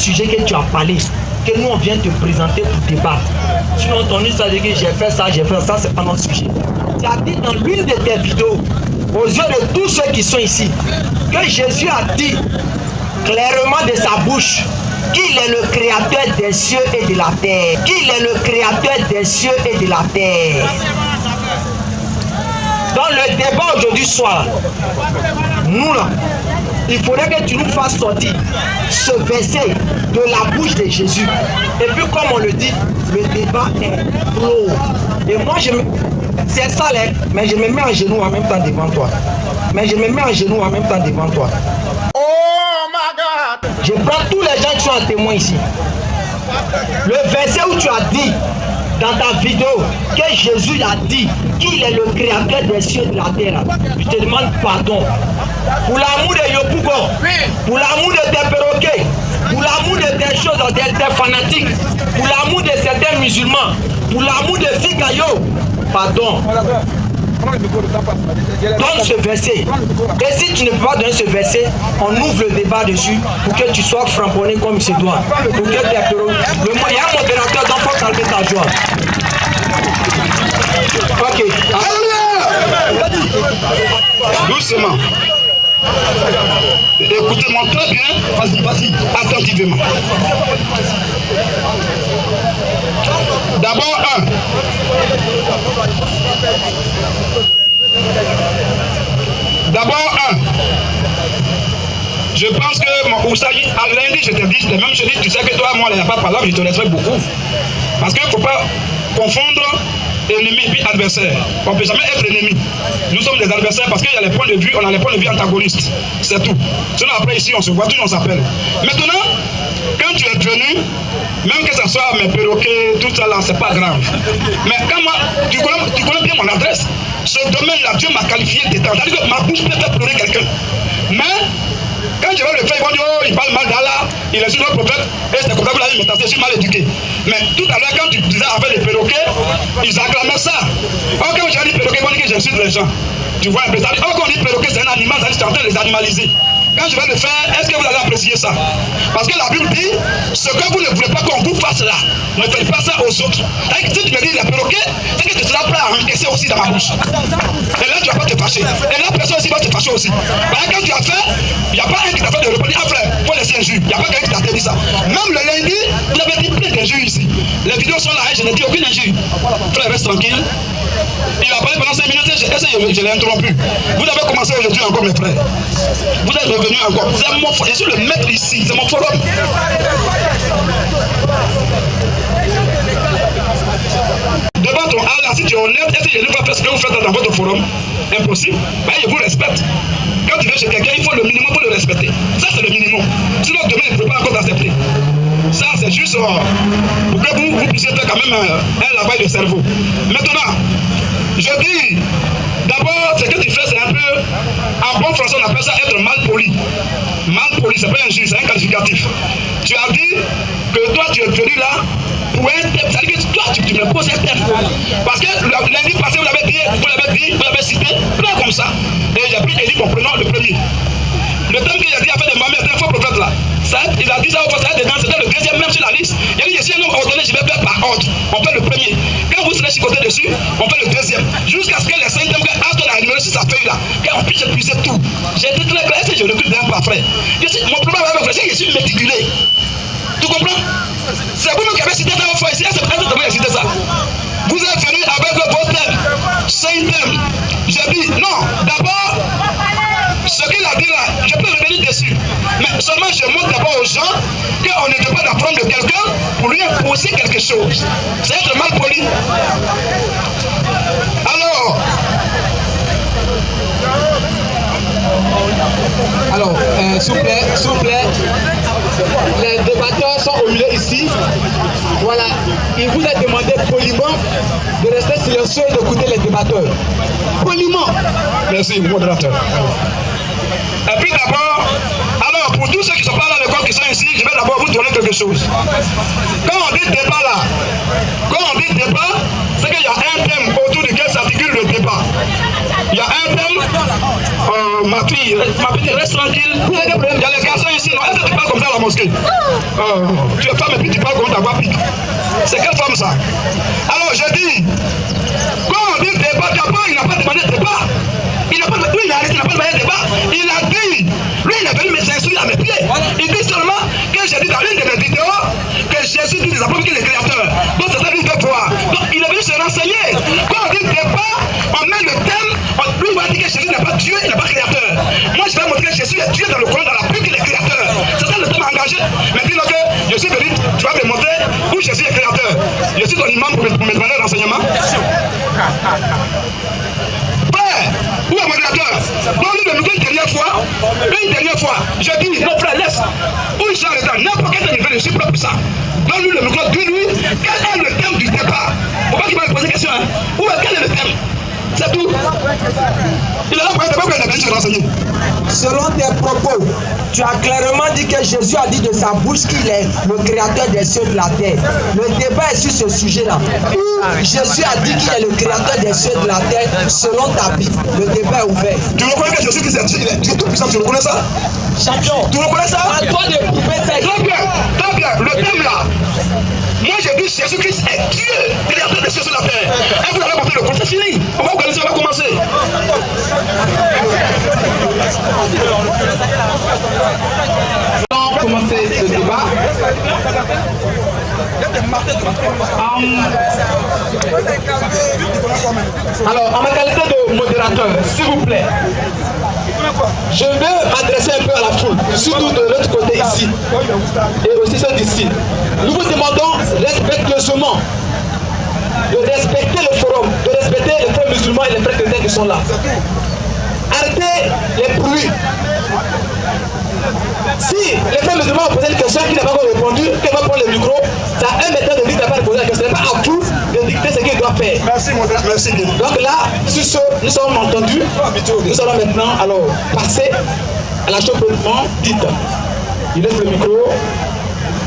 sujet que tu as parlé, que nous on vient te présenter pour débattre. Sinon ton histoire dit que j'ai fait ça, c'est pas notre sujet. Tu as dit dans l'une de tes vidéos, aux yeux de tous ceux qui sont ici, que Jésus a dit clairement de sa bouche qu'il est le créateur des cieux et de la terre. Qu'il est le créateur des cieux et de la terre. Dans le débat aujourd'hui soir, nous là, il faudrait que tu nous fasses sortir ce verset de la bouche de Jésus. Et puis comme on le dit, le débat est clos. Et moi c'est ça là, mais je me mets à genoux en même temps devant toi. Oh my God! Je prends tous les gens qui sont en témoin ici. Le verset où tu as dit dans ta vidéo que Jésus a dit qu'il est le créateur des cieux et de la terre. Je te demande pardon. Pour l'amour de Yopougo, pour l'amour de tes perroquets, pour l'amour de tes choses, des fanatiques, pour l'amour de certains musulmans, pour l'amour de Fikayo, pardon. Donne ce verset. Et si tu ne peux pas donner ce verset, on ouvre le débat dessus pour que tu sois framponné comme il se doit. Pour que tes perroquets. Il y a un modérateur, donc il faut calmer ta joie. Ok. Doucement. Écoutez-moi très bien, vas-y, attentivement. D'abord, je pense que Oussaï, à lundi, je te dis les mêmes choses. Tu sais que toi, moi, il n'y a pas de parole, je te laisserai beaucoup. Parce qu'il ne faut pas confondre ennemi et adversaire. On ne peut jamais être ennemi. Nous sommes des adversaires parce qu'il y a les points de vue, on a les points de vue antagonistes. C'est tout. Sinon après ici, on se voit, toujours on s'appelle. Maintenant, quand tu es venu, même que ce soit mes perroquets, tout ça là, c'est pas grave. Mais quand moi, tu connais bien mon adresse. Ce domaine-là, Dieu m'a qualifié d'état. C'est-à-dire que ma bouche peut faire pleurer quelqu'un. Mais quand je vais le faire, ils vont dire, oh, il parle mal d'Allah, il est sur notre prophète, et c'est comme ça que vous l'avez mis, je suis mal éduqué. Mais tout à l'heure, quand tu disais avec les perroquets, ils acclamaient ça. Oh, quand j'ai dit perroquet, ils vont dire que j'insulte les gens. Tu vois un peu ça. Oh, quand on dit perroquet, c'est un animal, c'est en train de les animaliser. Quand je vais le faire, est-ce que vous allez apprécier ça? Parce que la Bible dit, ce que vous ne voulez pas qu'on vous fasse là, ne faites pas ça aux autres. Si tu me dis les perroquets, c'est que tu seras prêt à encaisser aussi dans ma bouche. Et là, tu ne vas pas te fâcher. Et là, personne aussi va te fâcher aussi. Parce que quand tu as fait, il n'y a pas un qui t'a fait de répondre, ah frère, il faut laisser un jus. Il n'y a pas quelqu'un qui t'a dit ça. Même le lundi, vous avez dit plein d'injures ici. Les vidéos sont là, et je n'ai dit aucune injure. Frère, reste tranquille. Il a parlé pendant 5 minutes, je l'ai interrompu. Vous avez commencé aujourd'hui encore, mes frères. Vous êtes revenus encore. Je suis le maître ici, c'est mon forum. Devant ton Allah, si tu es honnête, est-ce que je ne vais pas faire ce que vous faites dans votre forum? Impossible. Mais je vous respecte. Quand tu viens chez quelqu'un, il faut le minimum pour le respecter. Ça, c'est le minimum. Sinon, demain, il ne peut pas encore t'accepter. Ça, c'est juste pour que vous puissiez faire quand même un lavage de cerveau. Maintenant, je dis, d'abord, ce que tu fais, c'est un peu, en bon français, on appelle ça être mal poli. Mal poli, c'est pas un juge, c'est un qualificatif. Tu as dit que toi, tu es venu là pour un thème. C'est-à-dire que toi, tu me poses un thème. Parce que lundi passé, vous l'avez cité, plein comme ça. Et j'ai pris Élie comme prénom le premier. Le thème qu'il a dit à faire de Mahomet, c'est un faux prophète là. Ça, il a dit ça au fait, c'était le deuxième même sur la liste. Il a dit, je suis un homme ordonné, je vais faire par ordre. On fait le premier. Quand vous serez chicoté dessus, on fait le deuxième. Jusqu'à ce que les cinquièmes, Aston a numéro sur sa feuille là, qu'on puisse épuiser tout. J'ai été très clair, est-ce que je recule d'un pas, frère? Mon problème avec vous, c'est que je suis méticulé. Tu comprends? C'est vous-même qui avez cité dans vos feuilles ici, c'est peut-être que vous avez cité ça. Vous êtes venu avec vos thèmes. 5 thèmes. J'ai dit, non, d'abord, ce qu'il a dit là, je peux revenir dessus. Mais seulement je montre d'abord aux gens qu'on ne peut pas apprendre de quelqu'un pour lui imposer quelque chose. C'est être mal poli. Alors, s'il vous plaît, les débatteurs sont au milieu ici. Voilà, il vous a demandé poliment de rester silencieux et d'écouter les débatteurs. Poliment. Merci, modérateur. Et puis d'abord, alors pour tous ceux qui ne sont pas là à l'école qui sont ici, je vais d'abord vous donner quelque chose. Quand on dit débat là, c'est qu'il y a un thème autour duquel s'articule le débat. Il y a un thème, ma petite, reste tranquille. Il y a les garçons ici, non? est-ce que tu parles comme ça à la mosquée? Tu es femme et puis tu parles comme ta voix pique. C'est quelle femme ça? Alors je dis, quand on dit débat, d'abord il n'a pas demandé débat. Il n'a pas demandé débat. Il a dit, lui il est venu me s'instruire à mes pieds. Il dit seulement que j'ai dit dans l'une de mes vidéos que Jésus dit des apôtres qu'il est créateur. Donc c'est ça qu'il veut voir. Donc il est venu se renseigner. Quand on dit débat, on met le thème, lui il va dire que Jésus n'est pas Dieu, il n'est pas créateur. Moi je vais montrer que Jésus est Dieu dans le Coran, dans la Bible, qu'il est créateur. C'est ça le thème engagé. Mais dis-le que je suis venu, tu vas me montrer où Jésus est créateur. Je suis ton imam pour me demander l'enseignement. Où est mon modérateur? Donne-lui le micro une dernière fois. Je dis, mon frère, laisse. Où il s'arrête? N'importe quel niveau, je suis propre pour ça. Donne-lui le micro, dis-lui quel est le thème du débat. Faut pas qu'il va me poser question. Hein? Quel est le thème? C'est tout. Il est là pour être débat, il a besoin de se renseigner. Selon tes propos, tu as clairement dit que Jésus a dit de sa bouche qu'il est le créateur des cieux et de la terre. Le débat est sur ce sujet-là. Jésus a dit qu'il est le créateur des cieux et de la terre selon ta Bible. Le débat est ouvert. Tu reconnais que Jésus est Dieu tout puissant, tu reconnais ça? Champion. Tu reconnais ça? À toi de prouver ça. Très bien, très bien. Le thème là. Moi j'ai dit Jésus-Christ est Dieu, créateur des cieux et de la terre. Et vous avez compris le cours, c'est fini. On va organiser, on va commencer. Allons commencer le débat. Alors, en ma qualité de modérateur, s'il vous plaît, je vais m'adresser un peu à la foule, surtout de l'autre côté ici, et aussi ceux d'ici. Nous vous demandons respectueusement de respecter le forum, de respecter les frères musulmans et les frères chrétiens qui sont là. Arrêtez les bruits. Si les frères musulmans ont posé une question qui n'a pas encore répondu, qu'elle va prendre le micro, c'est à un maître de dire d'avoir posé la question, ce n'est pas à vous de dicter ce qu'il doit faire. Merci, mon frère, merci bien. Donc là, sur ce, nous sommes entendus. Nous allons maintenant alors passer à la chose proprement dite. Il laisse le micro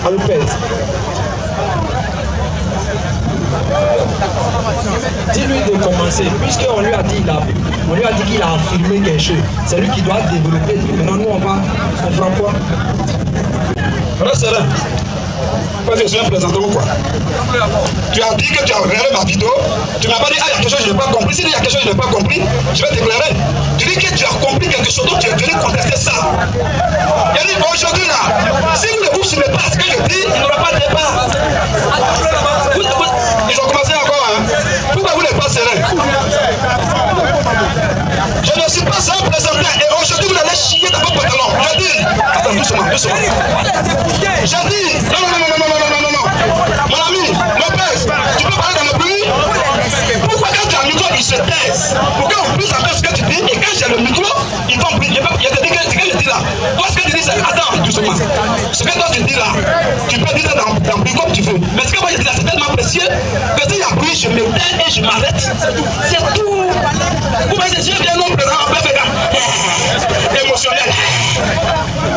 à Lopez. Dis-lui de commencer, puisqu'on lui a dit qu'il a affirmé quelque chose. C'est lui qui doit développer. Maintenant, nous, on fera quoi? Reste serein. Parce que je suis un présentant ou quoi? Tu as dit que tu as regardé ma vidéo. Tu m'as pas dit, il y a quelque chose que je n'ai pas compris. S'il y a quelque chose que je n'ai pas compris, je vais t'éclairer. Tu dis que tu as compris quelque chose, donc tu es venu contester ça. Il a dit, aujourd'hui là, si vous ne vous souvenez pas ce que je dis, il n'y aura pas de débat. Ils ont commencé encore, hein? Pourquoi vous n'êtes pas serein? Je ne suis pas un présentant et aujourd'hui vous allez chier dans vos pantalons. Je dis, attends, doucement. Je dis, non. Mon ami, mon père, tu peux parler dans le bruit? Pourquoi quand tu as le micro, il se taise? Pour qu'on puisse entendre ce que tu dis et quand j'ai le micro, ils vont briller. Il y a des trucs que je dis là. Toi, ce que tu dis, c'est attends, doucement. Ce que toi tu dis là, tu peux dire ça dans le bruit comme tu veux. Mais ce que moi je dis là, c'est tellement précieux que s'il y a bruit, je me tais et je m'arrête. C'est tout. Vous voyez, je viens non présent en bref émotionnel.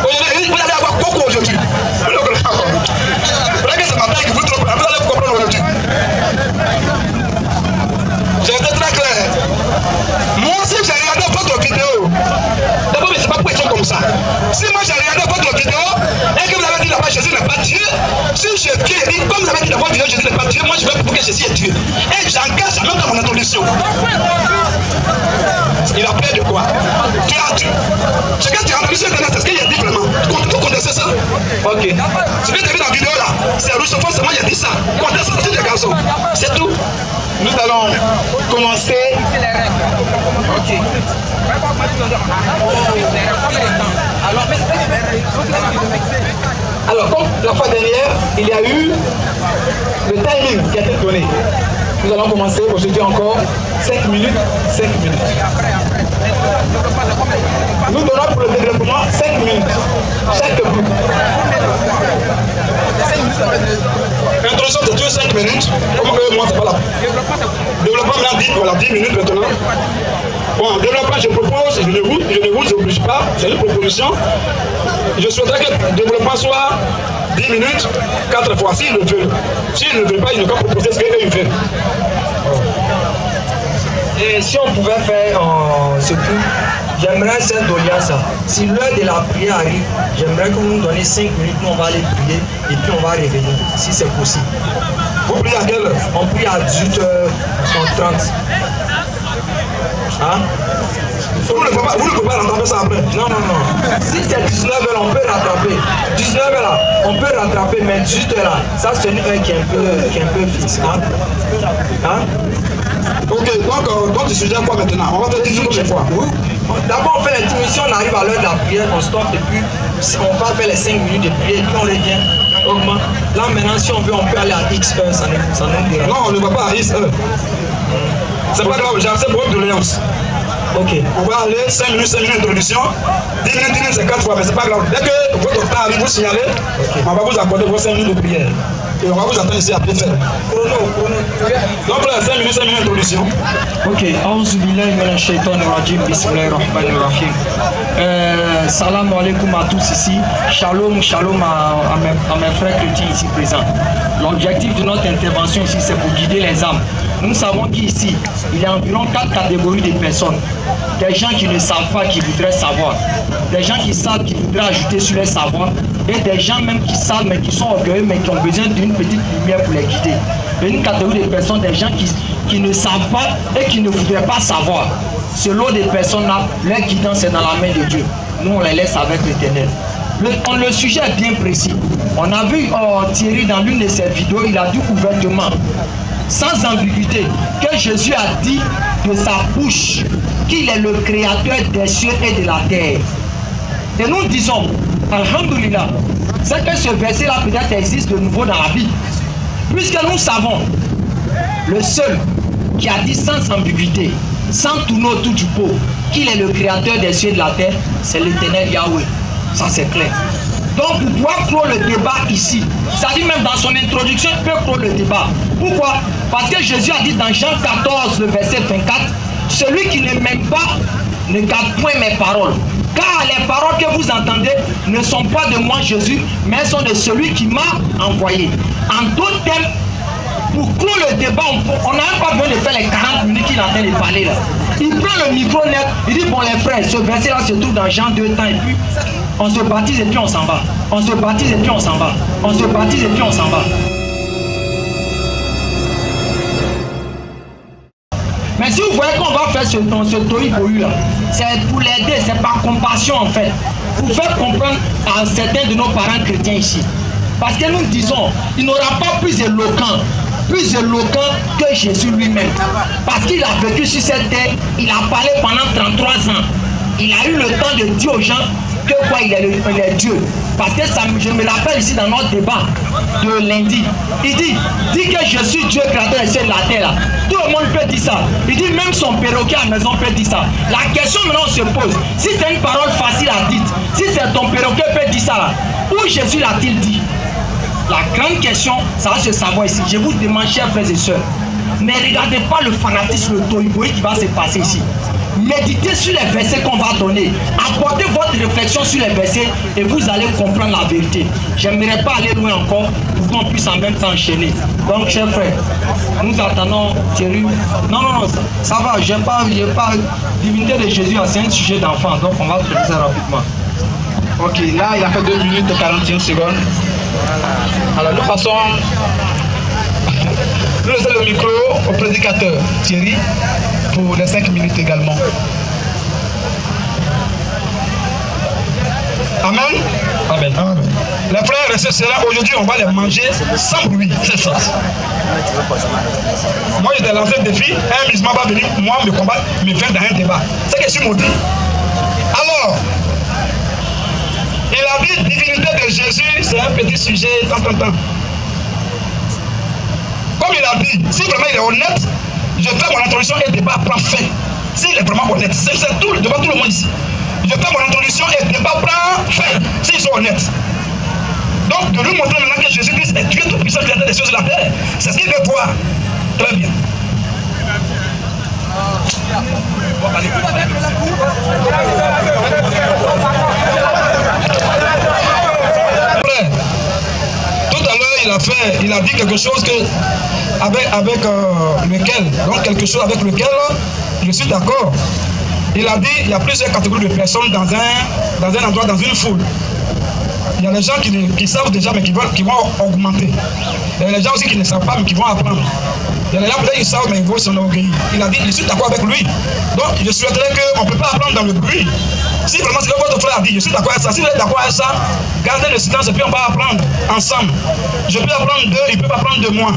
Vous allez avoir beaucoup aujourd'hui. Vous voyez que c'est ma taille qui vous trompe. Vous allez comprendre aujourd'hui. J'ai été très clair. Moi aussi, j'ai regardé votre vidéo. D'abord, mais c'est pas pour être comme ça. Si moi j'ai regardé votre vidéo et que vous avez dit là-bas Jésus n'est pas Dieu, si je dis comme vous avez dit dans votre vidéo Jésus n'est pas Dieu, moi je vais prouver que Jésus est Dieu. Et j'engage même dans mon introduction. Il a peur de quoi? Tu as Dieu. Ce que tu as entendu sur Internet, c'est ce qu'il a dit vraiment. Tu connaissais ça? Ok. Ce que tu as vu dans la vidéo là, c'est Rousseau forcément il a dit ça. Conteste ça, c'est des garçons. C'est tout. Nous allons commencer. Ok. Alors, comme la fois dernière, il y a eu le timing qui a été donné. Nous allons commencer aujourd'hui encore 5 minutes, 5 minutes. Nous donnons pour le développement 5 minutes, chaque groupe. Introduction de Dieu 5 minutes. Comment que moi c'est pas là? Développement maintenant 10, voilà, 10 minutes maintenant. Bon, développement je propose, je ne vous oblige pas, c'est une proposition. Je souhaiterais que le développement soit 10 minutes, 4 fois. S'ils le veulent. S'ils ne veulent pas, ils ne peuvent pas proposer ce qu'ils veulent. Et si on pouvait faire ce coup j'aimerais cette doléance. Si l'heure de la prière arrive, j'aimerais que vous nous donniez 5 minutes, nous on va aller prier et puis on va revenir, si c'est possible. Vous priez à quelle heure? On prie à 18h30. Hein? Vous ne pouvez pas rattraper ça après. Non. Si c'est 19h, on peut rattraper. 19h là, on peut rattraper, mais 18h là, ça c'est une heure qui est un peu fixe. Hein? Ok, donc tu suggères quoi maintenant? On va faire 10 minutes chaque fois. Oui. D'abord on fait les 10 minutes, on arrive à l'heure de la prière, on stoppe et puis on va faire les 5 minutes de prière et puis on revient. Là maintenant si on veut, on peut aller à X heures, ça nous dira. Non, on ne va pas à X heures. C'est pas grave, j'accepte votre doléance. Ok. On va aller 5 minutes d'introduction. 10 minutes, c'est 4 fois, mais c'est pas grave. Dès que votre temps arrive, vous signalez, on va vous accorder vos 5 minutes de prière. Et on va vous attendre ici à pied ferme. Donc là, 5 minutes d'introduction. Ok. A'udhu billahi minash shaitanir rajim. Bismillahir rahmanir rahim. Salam alaikum à tous ici. Shalom à mes frères chrétiens ici présents. L'objectif de notre intervention ici, c'est pour guider les âmes. Nous savons qu'ici, il y a environ 4 catégories de personnes. Des gens qui ne savent pas, qui voudraient savoir. Des gens qui savent, qui voudraient ajouter sur leur savoir. Et des gens même qui savent, mais qui sont orgueilleux, mais qui ont besoin d'une petite lumière pour les guider. Et une catégorie de personnes, des gens qui ne savent pas et qui ne voudraient pas savoir. Ce lot de personnes-là, leur guidance est dans la main de Dieu. Nous, on les laisse avec l'Éternel. Le sujet est bien précis. On a vu Thierry dans l'une de ses vidéos, il a dit ouvertement, sans ambiguïté, que Jésus a dit de sa bouche qu'il est le créateur des cieux et de la terre. Et nous disons, alhamdoulilah, c'est que ce verset-là peut-être existe de nouveau dans la Bible. Puisque nous savons, le seul qui a dit sans ambiguïté, sans tourner autour du pot, qu'il est le créateur des cieux et de la terre, c'est l'Éternel Yahweh. Ça c'est clair. Donc pour pouvoir clore le débat ici, ça dit même dans son introduction, il peut clore le débat. Pourquoi? Parce que Jésus a dit dans Jean 14, le verset 24, celui qui ne m'aime pas ne garde point mes paroles. Car les paroles que vous entendez ne sont pas de moi Jésus, mais sont de celui qui m'a envoyé. En d'autres termes, pour clore le débat, on n'a même pas besoin de faire les 40 minutes qu'il est en train de parler là. Il prend le micro net, il dit bon les frères, ce verset là se trouve dans Jean 2 temps et puis on se baptise et puis on s'en va. On se baptise et puis on s'en va. On se baptise et puis on s'en va. Mais si vous voyez qu'on va faire ce tohu-bohu là, c'est pour l'aider, c'est par compassion en fait. Pour faire comprendre à certains de nos parents chrétiens ici. Parce que nous disons, il n'aura pas plus éloquent que Jésus lui-même. Parce qu'il a vécu sur cette terre, il a parlé pendant 33 ans. Il a eu le temps de dire aux gens que quoi il est Dieu. Parce que ça, je me rappelle ici dans notre débat de lundi. Il dit que je suis Dieu créateur des cieux et de la terre. Là. Tout le monde peut dire ça. Il dit même son perroquet à la maison peut dire ça. La question maintenant se pose. Si c'est une parole facile à dire, si c'est ton perroquet peut dire ça là, où Jésus l'a-t-il dit? La grande question, ça va se savoir ici. Je vous demande, chers frères et sœurs, ne regardez pas le fanatisme, le tohu-bohu qui va se passer ici. Méditez sur les versets qu'on va donner. Apportez votre réflexion sur les versets et vous allez comprendre la vérité. Je n'aimerais pas aller loin encore pour qu'on puisse en même temps enchaîner. Donc, chers frères, nous attendons Thierry. Non, ça va. Je n'ai pas divinité de Jésus, c'est un sujet d'enfant. Donc, on va faire ça rapidement. Ok, là, il a fait 2 minutes et 41 secondes. Alors, nous passons. Nous laissons le micro au prédicateur Thierry pour les 5 minutes également. Amen. Amen. Amen. Les frères et sœurs, aujourd'hui, on va les manger sans bruit. C'est ça. Moi, j'étais lancé le défi. Un musulman va venir, moi, me combattre, me faire dans un débat. C'est que je suis maudit. Alors, il a dit divinité de Jésus, c'est un petit sujet, tant. Comme il a dit, si vraiment il est honnête, je fais mon introduction et le débat prend fin. S'il est vraiment honnête, c'est tout le débat, tout le monde ici. Je fais mon introduction et le débat prend fin, s'ils sont honnêtes. Donc, de lui montrer maintenant que Jésus-Christ est Dieu tout-puissant, créateur des choses de la terre, c'est ce qu'il veut voir. Très bien. Tout à l'heure, il a dit quelque chose avec lequel, donc quelque chose avec lequel je suis d'accord. Il a dit il y a plusieurs catégories de personnes dans un endroit, dans une foule. Il y a les gens qui savent déjà mais qui vont augmenter. Il y a les gens aussi qui ne savent pas mais qui vont apprendre. Il y a les gens peut-être qui savent mais ils vont s'enorgueillir. Il a dit je suis d'accord avec lui. Donc je souhaiterais qu'on ne peut pas apprendre dans le bruit. Si vraiment c'est ce que votre frère a dit, je suis d'accord avec ça. Si vous êtes d'accord avec ça, gardez le silence et puis on va apprendre ensemble. Je peux apprendre d'eux, ils peuvent apprendre de moi.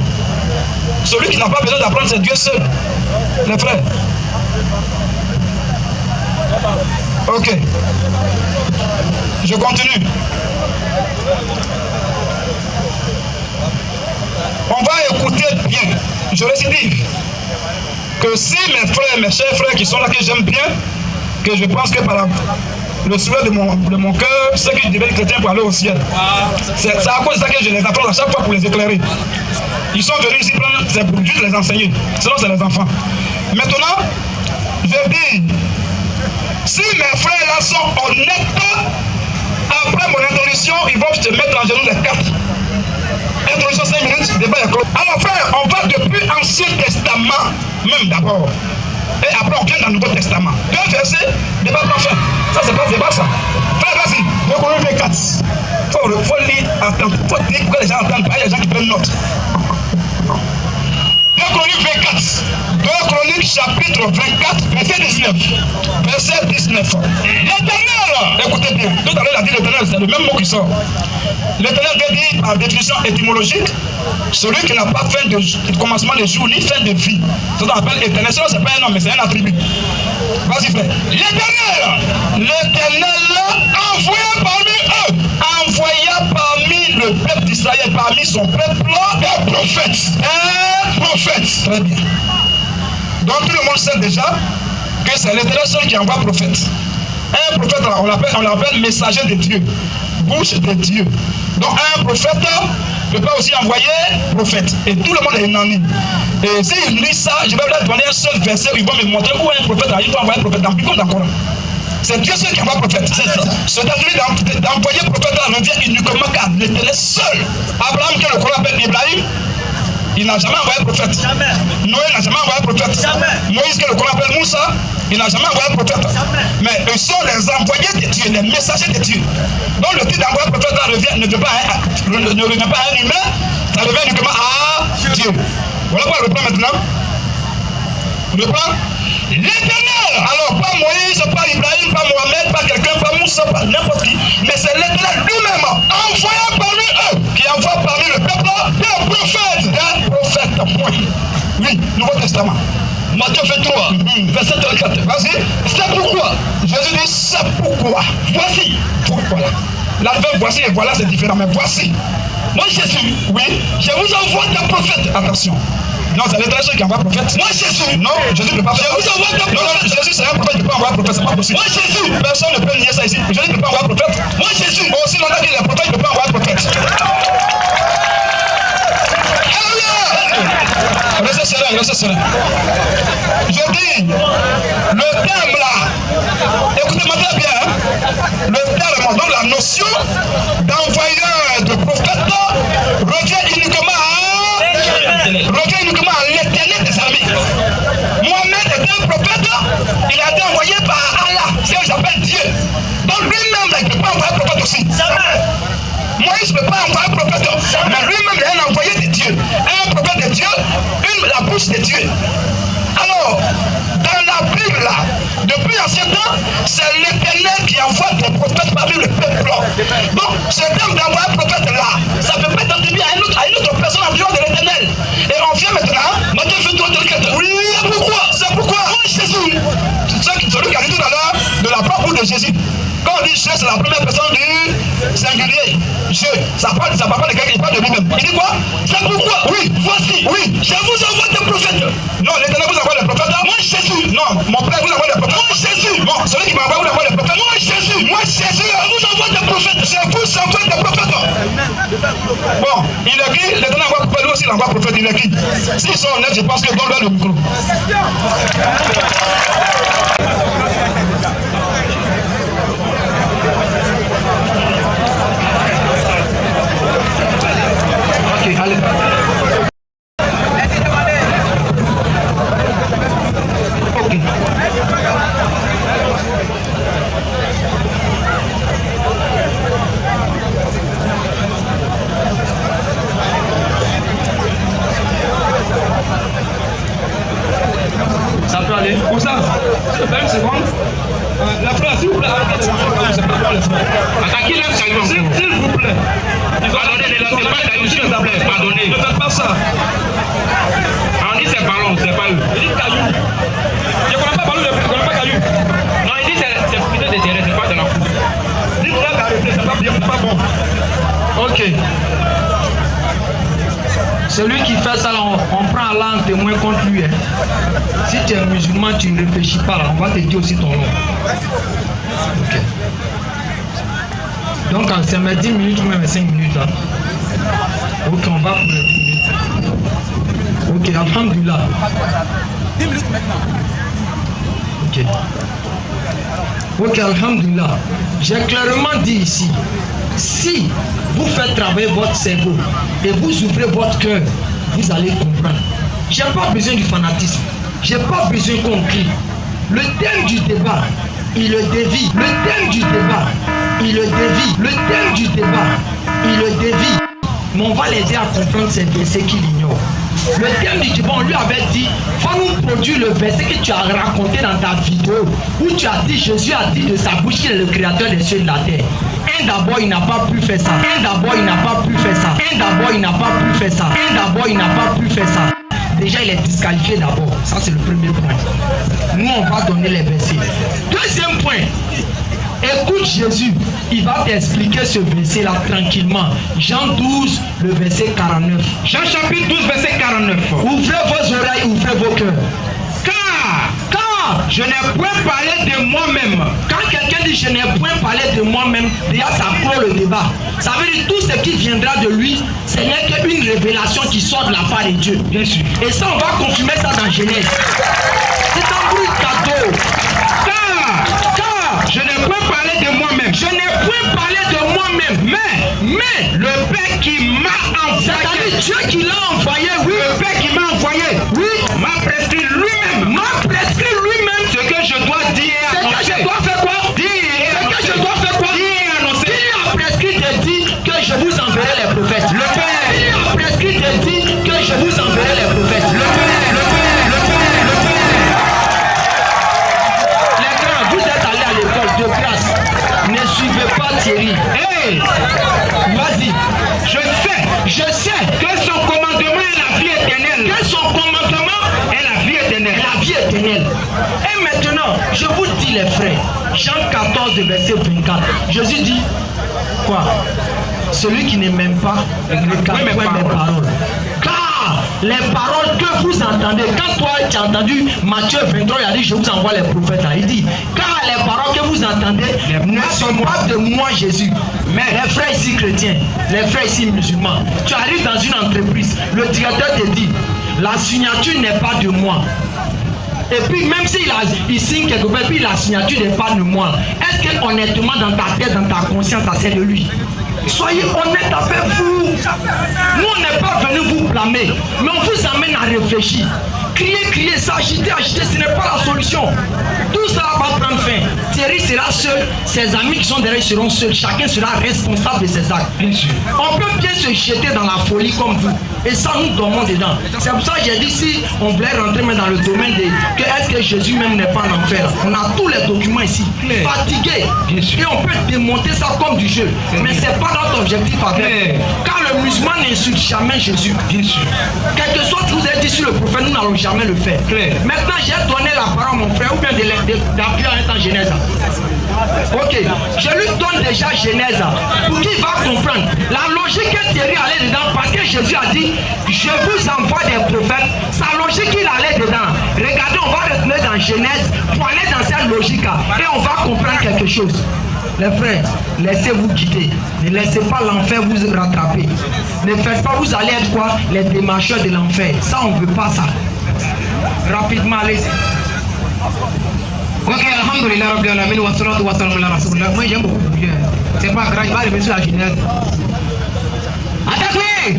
Celui qui n'a pas besoin d'apprendre, c'est Dieu seul. Les frères. Ok. Je continue. On va écouter bien. Je récidive que si mes frères, mes chers frères qui sont là, que j'aime bien, que je pense que par le souhait de mon cœur, ceux qui deviennent chrétiens pour aller au ciel. C'est à cause de ça que je les apprends à chaque fois pour les éclairer. Ils sont venus ici prendre, c'est pour juste les enseigner. Sinon, c'est les enfants. Maintenant, je dis, si mes frères là sont honnêtes, après mon introduction, ils vont se mettre en genoux les quatre. Introduction 5 minutes, débat est clos. Alors frère, on va depuis l'Ancien Testament, même d'abord. Et après on vient dans le Nouveau Testament. Deux versets, débat pas fin. Ça c'est pas débat ça. Frère, vas-y, 2 Corinthiens 4. Faut lire, attendre, faut dire que les gens entendent pas, il y a des gens qui prennent note. 2 Corinthiens 24. 2 Chroniques chapitre 24, verset 19. Verset 19. L'Éternel, écoutez bien, tout à l'heure il a dit l'Éternel, c'est le même mot qui sort. L'Éternel veut dire en définition étymologique, celui qui n'a pas fin de commencement de jour ni fin de vie. C'est ce qu'on appelle éternel. Sinon, ce n'est pas un nom, mais c'est un attribut. Vas-y, frère. L'Éternel envoya parmi eux, envoya parmi le peuple d'Israël, parmi son peuple, un prophète. Un prophète. Très bien. Donc tout le monde sait déjà que c'est l'Éternel seul qui envoie prophète. Un prophète, on l'appelle messager de Dieu. Bouche de Dieu. Donc un prophète peut pas aussi envoyer prophète. Et tout le monde est unanime. Et s'il lit ça, je vais leur donner un seul verset où ils vont me montrer où un prophète arrive à envoyer un prophète dans le Coran. C'est Dieu seul qui envoie prophète. C'est-à-dire d'envoyer prophète là revient uniquement qu'à l'Éternel seul. Abraham, que le Coran appelle Ibrahim, il n'a jamais envoyé prophète. Jamais. Noé n'a jamais envoyé prophète. Jamais. Moïse, que le Coran appelle Moussa, il n'a jamais envoyé prophète. Jamais. Mais eux sont les envoyés de Dieu, les messagers de Dieu. Donc le titre d'envoyé prophète là ne revient pas à un humain, ça revient uniquement à Dieu. Voilà quoi le plan maintenant. Le plan. L'Éternel, alors pas Moïse, pas Ibrahim, pas Mohamed, pas quelqu'un, pas Moussa, pas n'importe qui, mais c'est l'Éternel lui-même, envoyé parmi eux, qui envoie parmi le peuple des prophètes, point. Oui, Nouveau Testament. Matthieu 23, verset 34. Vas-y. C'est pourquoi. Jésus dit, c'est pourquoi. Voici. Pourquoi. L'adverbe voici et voilà, c'est différent, mais voici. Moi, Jésus, oui, je vous envoie des prophètes. Attention. Non, c'est l'Éternel qui envoie prophète. Moi, Jésus. Non, Jésus ne peut pas faire. Je vous envoie des prophètes. Non, Jésus, c'est un prophète qui peut pas envoyer prophète, c'est pas possible. Moi, Jésus. Personne ne peut nier ça ici. Jésus ne peut pas envoyer prophète. Moi, Jésus. Aussi longtemps qu'il est prophète, il ne peut pas envoyer prophète. Restez serein. Je dis, le terme là, écoutez-moi très bien, hein, le terme, donc la notion d'envoyeur de prophète revient uniquement à l'Éternel des armées. Mohamed est un prophète, il a été envoyé par Allah, c'est ce que j'appelle Dieu. Donc lui-même, il ne peut pas envoyer prophète aussi. Moïse ne peut pas envoyer un prophète, mais lui-même il est un envoyé de Dieu, un prophète de Dieu, la bouche de Dieu. Alors, dans la Bible, là, depuis ancien temps, c'est l'Éternel qui envoie des prophètes parmi le peuple. Donc, ce terme d'envoyer un prophète là, ça peut pas être attribué à une autre personne en dehors de l'Éternel. Et on vient maintenant, Matthieu 23, 34. Oui, c'est pourquoi. Oui, Jésus. C'est celui qui a dit tout à l'heure de la propre de Jésus. Quand on dit je, c'est la première personne du singulier. Je, ça parle de quelqu'un qui parle de lui-même. Il dit quoi? C'est pourquoi? Oui, voici, oui, je vous envoie des prophètes. Non, l'Éternel vous envoie des prophètes. Moi, Jésus. Non, mon Père vous envoie des prophètes. Moi, Jésus. Bon, celui qui m'envoie vous envoie des prophètes. Moi, Jésus. Moi, Jésus, je vous envoie des prophètes. Je vous envoie des prophètes. Bon, il est qui? L'Éternel envoie prophète, lui aussi il envoie prophète. Il est qui? S'ils sont honnêtes, je pense que donne-leur le micro. Ok, allez. Ok. ça. On dit c'est ballon, c'est pas eux. Il dit caillou. Je connais pas ballon, je connais pas caillou. Non, il dit c'est plutôt des terrains, c'est pas de la foule. Il dit là, c'est pas bien, c'est pas bon. Ok. Celui qui fait ça, là, on prend Allah en témoin contre lui. Hein. Si tu es musulman, tu ne réfléchis pas là, on va te dire aussi ton nom. Ok. Donc c'est mes 10 minutes ou même 5 minutes là. Ok, on va pour les 10 minutes. Ok, alhamdulillah. 10 minutes maintenant. Ok. Ok, alhamdulillah. J'ai clairement dit ici, si vous faites travailler votre cerveau et vous ouvrez votre cœur, vous allez comprendre. J'ai pas besoin du fanatisme. J'ai pas besoin qu'on crie. Le thème du débat, il le dévie. Le thème du débat, il le dévie. Le thème du débat, il le dévie. Mais on va l'aider à comprendre ces versets qu'il ignore. Le thème du débat, on lui avait dit, va nous produire le verset que tu as raconté dans ta vidéo, où tu as dit, Jésus a dit de sa bouche qu'il est le créateur des cieux et de la terre. Un d'abord, il n'a pas pu faire ça. Un d'abord, il n'a pas pu faire ça. Un d'abord, il n'a pas pu faire ça. Un d'abord, il n'a pas pu faire ça. Déjà, il est disqualifié d'abord. Ça, c'est le premier point. Nous, on va donner les versets. Deuxième point. Écoute Jésus, il va t'expliquer ce verset-là tranquillement. Jean 12, le verset 49. Jean chapitre 12, verset 49. Ouvrez vos oreilles, ouvrez vos cœurs. Car je n'ai point parlé de moi-même. Quand quelqu'un dit je n'ai point parlé de moi-même, déjà ça clôt le débat. Ça veut dire tout ce qui viendra de lui, ce n'est qu'une révélation qui sort de la part de Dieu. Bien sûr. Et ça, on va confirmer ça dans Genèse. C'est un bruit cadeau. Car je n'ai point parlé de moi-même. Je n'ai point parlé de moi-même. Mais le Père qui m'a envoyé. C'est-à-dire Dieu qui l'a envoyé, oui. Le Père qui m'a envoyé. Oui. M'a prescrit lui-même. M'a prescrit lui-même Ce que je dois dire et annoncer. Ce que je dois faire quoi? Dire et Ce annoncer. que je dois faire quoi? Dire et annoncer. Qui a prescrit de dire que je vous enverrai les prophètes? Le Père. Qui a prescrit de dire que je vous enverrai les prophètes? Le Père. Le Père. Le Père. Le Père. Les grands, vous êtes allés à l'école de grâce. Ne suivez pas Thierry. Hey, Vas-y. je sais que son commandement est la vie éternelle. Que son commandement Est la vie éternelle. est la vie éternelle. Et maintenant, je vous dis les frères, Jean 14, verset 24. Jésus dit quoi? Celui qui ne m'aime pas ne garde mes point mes paroles. Car les paroles que vous entendez, quand toi tu as entendu Matthieu 23, il a dit je vous envoie les prophètes là. Il dit car les paroles que vous entendez ne sont pas de moi Jésus. Mais les frères ici chrétiens, les frères ici musulmans, tu arrives dans une entreprise, le directeur te dit la signature n'est pas de moi. Et puis même s'il signe quelque part, puis la signature n'est pas de moi. Est-ce que honnêtement dans ta tête, dans ta conscience, ça c'est de lui? Soyez honnête avec vous. Nous on n'est pas venu vous blâmer, mais on vous amène à réfléchir. Crier, s'agiter, ce n'est pas la solution. Tout ça va prendre fin. Thierry sera seul, ses amis qui sont derrière seront seuls. Chacun sera responsable de ses actes. Bien sûr. On peut bien se jeter dans la folie comme vous. Et ça, nous dormons dedans. C'est pour ça que j'ai dit si on voulait rentrer même dans le domaine de que est-ce que Jésus même n'est pas en enfer. On a tous les documents ici. Claire. Fatigué. Bien sûr. Et on peut démonter ça comme du jeu. Mais c'est pas notre objectif avec. Claire. Car le musulman n'insulte jamais Jésus. Bien sûr. Quel que soit ce que vous avez dit sur le prophète, nous n'allons jamais le faire. Claire. Maintenant, j'ai donné la parole à mon frère ou bien d'appuyer en étant Genèse. Ok, je lui donne déjà Genèse pour qu'il va comprendre la logique que Thierry allait dedans parce que Jésus a dit je vous envoie des prophètes. Sa logique il allait dedans. Regardez, on va retourner dans Genèse pour aller dans cette logique et on va comprendre quelque chose. Les frères, laissez-vous guider. Ne laissez pas l'enfer vous rattraper. Ne faites pas, vous allez être quoi? Les démarcheurs de l'enfer. Ça, on ne veut pas ça. Rapidement, allez-y. Ok, alhamdulillah, rabbil alamin, wa salatu wa salam ala rasulillah. Moi j'aime beaucoup bien. C'est pas grave, il va arriver sur la Genèse. Attaquez!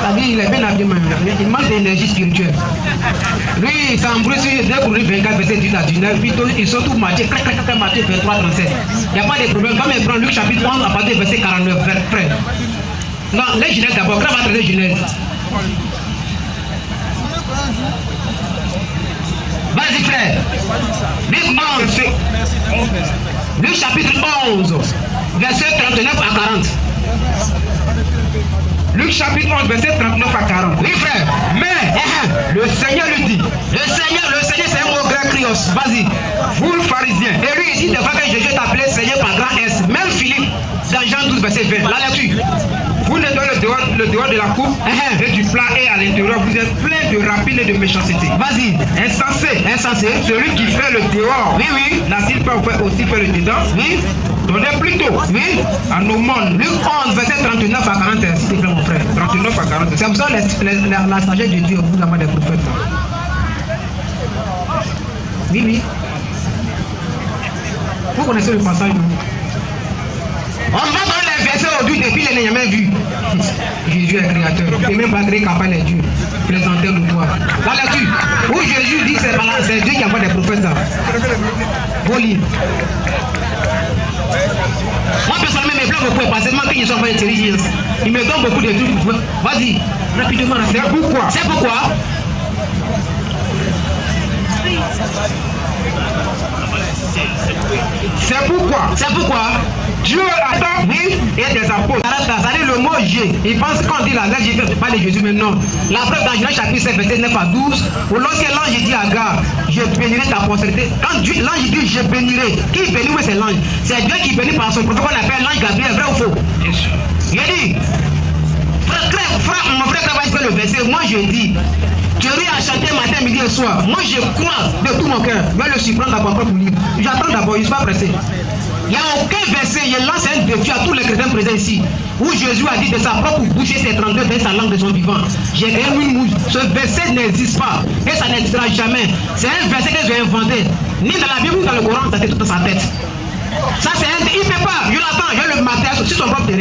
La vie, il est bien habillé, il manque d'énergie spirituelle. Lui, il s'embrouille sur 2 pour lui 24 verset 10 à 19, puis ils sont tous marchés, Matthieu 23, 37. Il n'y a pas de problème. Va me prendre Luc chapitre 11 à partir du verset 49, frère. Non, les Genèse d'abord, quand on va traiter Genèse. Vas-y frère. Luc chapitre 11, verset 39 à 40. Luc chapitre 11, verset 39 à 40. Oui, frère. Mais le Seigneur lui dit, Le Seigneur, c'est un mot grec krios. Vas-y. vous le pharisien, Et lui, il dit des fois que Jésus t'appelait Seigneur par grand S. Même Philippe, dans Jean 12, verset 20. La lecture. vous nettoyez le dehors de la coupe et du plat, et à l'intérieur vous êtes plein de rapine et de méchanceté. Vas-y. Insensé, celui qui fait le dehors, Oui. n'a-t-il pas aussi fait le dedans? Oui. Donnez plutôt à nos mondes. Luc 11, verset 39 à 40, s'il te plaît, mon frère. 39 à 40. C'est pour ça que la sagesse de Dieu au bout d'avoir des prophètes. Oui. Vous connaissez le passage, non? On va dans les versets aujourd'hui depuis les n'a jamais vu. Jésus est créateur. Il n'est même pas créé capable de Dieu. Présentez-le toi. La lecture. Où Jésus dit que c'est Dieu qui envoie des prophètes là. Vos livres. Moi personnellement mes plans me pouvez pas seulement que je sois envoyé de série. Il me donne beaucoup de trucs. Vas-y, rapidement. C'est pourquoi. C'est pourquoi. C'est pourquoi Dieu attend et des apôtres. C'est-à-dire le mot J. Il pense qu'on dit la lettre J fait pas de Jésus, mais non. La preuve dans Genèse chapitre 7, verset 9 à 12, où lorsque l'ange dit à Agar, je bénirai ta postérité. Quand l'ange dit je bénirai, qui bénit? Oui, c'est l'ange. C'est Dieu qui bénit par son prophète qu'on appelle l'ange Gabriel, vrai ou faux? Il dit, mon frère travaille sur le verset, moi je dis, tu aurais à chanter matin, midi et soir. Moi je crois de tout mon cœur. Je vais le surprendre d'abord pour lire. J'attends d'abord, je ne suis pas pressé. Il n'y a aucun verset, je lance un défi à tous les chrétiens présents ici, où Jésus a dit de sa propre bouche et ses 32 dans sa langue de son vivant. J'ai créé une mouche. Ce verset n'existe pas et ça n'existera jamais. C'est un verset que j'ai inventé. Ni dans la Bible ni dans le Coran, ça fait tout dans sa tête. Ça c'est un... Il ne fait pas. Je l'attends, je vais le mater sur son propre terrain.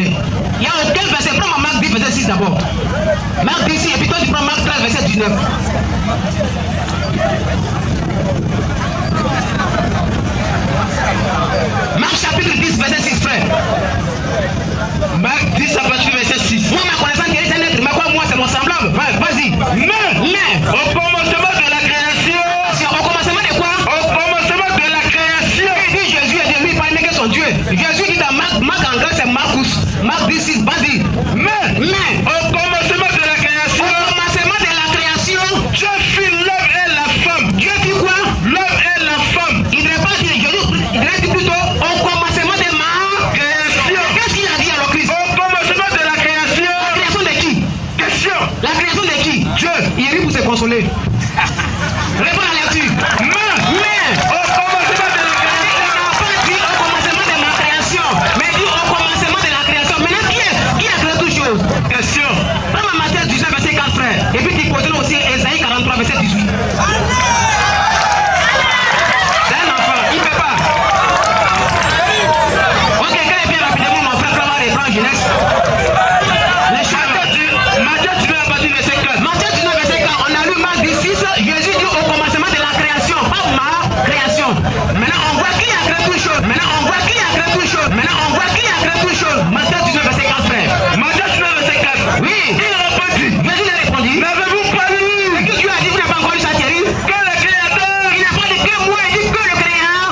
Il n'y a aucun verset. Prends ma Marc 10, verset 6 d'abord. Marc 10 et puis toi tu prends Marc 13, verset 19. Marc chapitre 10, verset 6, frère. Marc 10 à partir du verset 6. Moi, ma connaissance qui est un être, mais quoi, moi, c'est mon semblable. Vas-y. Mais, au commencement de la création. Au commencement de quoi? Au commencement de la création. Il dit Jésus est de lui, pas que son Dieu. Jésus dit dans Marc en grec, c'est Marcus. Marc 10, 6, vas-y. Mais, au commencement de la création. Au commencement de la création. Dieu fit l'homme et la femme. Dieu fit quoi? L'homme et la femme. Il ne devrait pas dire, il devrait dire plutôt au commencement de ma création. Qu'est-ce qu'il a dit alors, Christ? Au commencement de la création. La création de qui? Question. La création de qui? Dieu. Il rit pour se consoler. Réponds à la lecture. Mais, au commencement de la création. Il n'a pas dit au commencement de ma création, mais dit au commencement de la création. Maintenant, qui a créé toutes choses? Question. Prends ma Matthieu 19, verset 4, frère. Et puis tu poses aussi Esaïe 43, verset 18. C'est un enfant, il ne fait pas. Ok, quand il vient rapidement, mon frère, on va reprendre Genèse. Matthieu 19, à partir du verset 4. Matthieu 19, verset 4, on a lu Marc 16, Jésus dit au commencement de la création, pas ma création. Maintenant, on voit qui a créé toutes choses. Matthieu 19, verset 4, frère. Matthieu 19, verset 4. Oui. Il répondit. Jésus lui a répondu. N'avez-vous pas lu Ce que Dieu a dit, vous n'avez pas encore lu ça, Thierry? que le Créateur. Il n'a pas dit que moi, il dit que le créateur.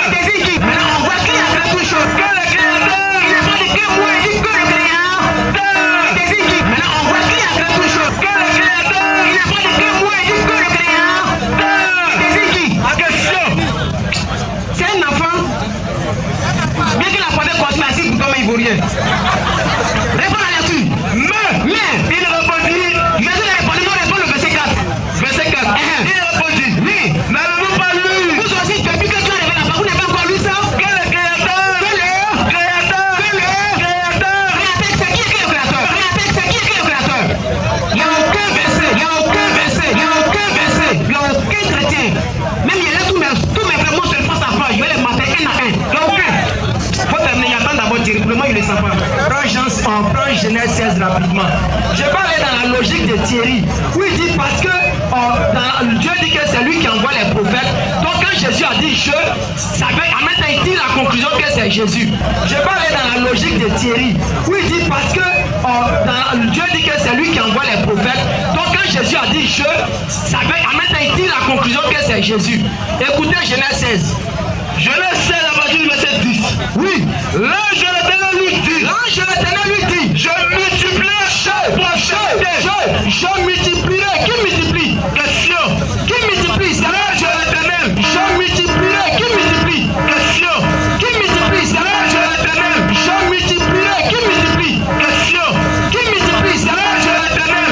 Il désigne qui? Maintenant, on voit qui a créé toutes choses. Que le Créateur. Il n'a pas dit que moi, il dit que le créateur. Il désigne qui? Maintenant, on voit qui a créé toutes choses. Que le Créateur. Il n'a pas dit que moi, il dit que le créateur. Il désigne qui? La question. C'est un enfant. Bien qu'il a pas de conspiracy pour comme ivoirien. Réponds à là-dessus. Mais, Il répondit. Jésus a répondu, non, réponds le verset 4. Verset 4. Il répondit. Oui. N'avez-vous pas lu Vous aussi, depuis que tu es arrivé là-bas, vous n'avez pas encore lu ça? que le Créateur. Créateur. C'est qui le Créateur. C'est qui le créateur? Il n'y a aucun verset, il n'y a aucun chrétien. Même il y a tous mes frères, moi je le passe à part, je vais les mater un à un. Il n'y a aucun. Faut terminer, il attend d'abord Thierry, pour le moment il ne le sent pas. Prends Genèse 16 rapidement. Je vais aller dans la logique de Thierry, où il dit parce que Dieu dit que c'est lui qui envoie les prophètes. Donc quand Jésus a dit je, ça veut en même temps il tire la conclusion que c'est Jésus. Je vais aller dans la logique de Thierry, où il dit parce que Dieu dit que c'est lui qui envoie les prophètes. Donc quand Jésus a dit je, ça veut en même temps il tire la conclusion que c'est Jésus. Écoutez Genèse 16. Genèse 16 à partir du verset 10. Oui. L'ange de l'Éternel lui dit. L'ange de l'Éternel lui dit. Je multiplierai. Je multiplierai. Qui multiplie? Question. Qui multiplie? C'est l'ange de l'Éternel. Je multiplierai. Qui multiplie? Question. Qui multiplie? C'est l'ange de l'Éternel. Je multiplierai. Qui multiplie? Question. Qui multiplie? C'est l'ange de l'Éternel.